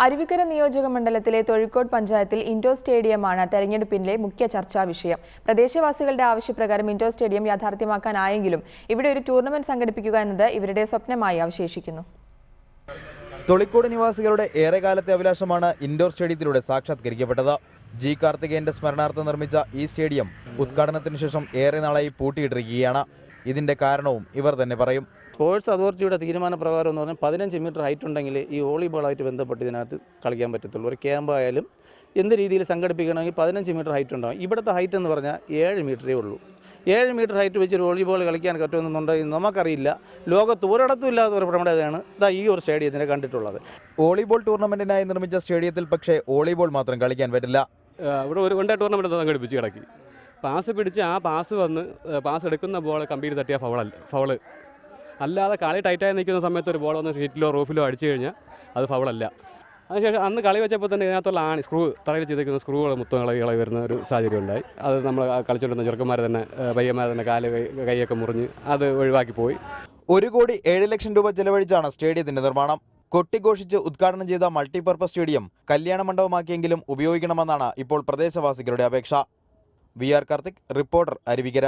അരുവിക്കര നിയോജക മണ്ഡലത്തിലെ തൊഴിക്കോട് പഞ്ചായത്തിൽ ഇൻഡോർ സ്റ്റേഡിയമാണ് തെരഞ്ഞെടുപ്പിന്റെ മുഖ്യ ചർച്ചാ വിഷയം. പ്രദേശവാസികളുടെ ആവശ്യപ്രകാരം ഇൻഡോർ സ്റ്റേഡിയം യാഥാർത്ഥ്യമാക്കാനായെങ്കിലും ഇവിടെ ഒരു ടൂർണമെന്റ് സംഘടിപ്പിക്കുക എന്നത് ഇവരുടെ സ്വപ്നമായി അവശേഷിക്കുന്നു. തൊളിക്കോട് നിവാസികളുടെ ഏറെക്കാലത്തെ അഭിലാഷമാണ് ഇൻഡോർ സ്റ്റേഡിയത്തിലൂടെ സാക്ഷാത്കരിക്കപ്പെട്ടത്. ജി കാർത്തികേയന്റെ സ്മരണാർത്ഥം നിർമ്മിച്ച ഈ സ്റ്റേഡിയം ഉദ്ഘാടനത്തിന് ശേഷം ഏറെ നാളായി പൂട്ടിയിട്ടിരിക്കുകയാണ്. ഇതിന്റെ കാരണവും ഇവർ തന്നെ പറയും. സ്പോർട്സ് അതോറിറ്റിയുടെ തീരുമാനപ്രകാരം എന്ന് പറഞ്ഞാൽ 15 മീറ്റർ ഹൈറ്റ് ഉണ്ടെങ്കിൽ ഈ വോളിബോളായിട്ട് ബന്ധപ്പെട്ട് ഇതിനകത്ത് കളിക്കാൻ പറ്റത്തുള്ളൂ. ഒരു ക്യാമ്പായാലും എന്ത് രീതിയിൽ സംഘടിപ്പിക്കണമെങ്കിൽ 15 മീറ്റർ ഹൈറ്റ് ഉണ്ടാകും. ഇവിടുത്തെ ഹൈറ്റ് എന്ന് പറഞ്ഞാൽ 7 മീറ്ററേ ഉള്ളൂ. 7 മീറ്റർ ഹൈറ്റ് വെച്ച് വോളിബോൾ കളിക്കാൻ പറ്റുമെന്നുണ്ടെങ്കിൽ നമുക്കറിയില്ല. ലോകത്ത് ഒരിടത്തും ഇല്ലാത്ത ഒരു പ്രവണതയാണ് ഈ ഒരു സ്റ്റേഡിയത്തിനെ കണ്ടിട്ടുള്ളത്. വോളിബോൾ ടൂർണമെന്റിനായി നിർമ്മിച്ച സ്റ്റേഡിയത്തിൽ പക്ഷേ വോളിബോൾ മാത്രം കളിക്കാൻ പറ്റില്ല. ഇവിടെ ഒരു വൺ ഡേ ടൂർണമെൻറ്റ് സംഘടിപ്പിച്ച് കിടക്കി. പാസ് പിടിച്ച് ആ പാസ് എടുക്കുന്ന ബോൾ കമ്പിയിൽ തട്ടിയ ഫൗള് അല്ലാതെ കളി ടൈറ്റായി നിൽക്കുന്ന സമയത്ത് ഒരു ബോൾ വന്ന് ഷീറ്റിലോ റൂഫിലോ അടിച്ചു കഴിഞ്ഞാൽ അത് ഫൗളല്ല. അതിനുശേഷം അന്ന് കളി വെച്ചപ്പോൾ തന്നെ ഇതിനകത്തുള്ള സ്ക്രൂ തറയിൽ ചെയ്തിരിക്കുന്ന സ്ക്രൂകൾ മൊത്തം ഇളകി വരുന്ന ഒരു സാഹചര്യം ഉണ്ടായി. അത് നമ്മൾ കളിച്ചുകൊണ്ടിരുന്ന ചെറുക്കന്മാർ തന്നെ പയ്യന്മാർ തന്നെ കൈയൊക്കെ മുറിഞ്ഞ് അത് ഒഴിവാക്കി പോയി. 1,07,00,000 രൂപ ചെലവഴിച്ചാണ് സ്റ്റേഡിയത്തിന്റെ നിർമ്മാണം. കൊട്ടിഘോഷിച്ച് ഉദ്ഘാടനം ചെയ്ത മൾട്ടിപർപ്പസ് സ്റ്റേഡിയം കല്യാണ മണ്ഡപമാക്കിയെങ്കിലും ഉപയോഗിക്കണമെന്നാണ് ഇപ്പോൾ പ്രദേശവാസികളുടെ അപേക്ഷ. VR Karthik, reporter, Aruvikkara.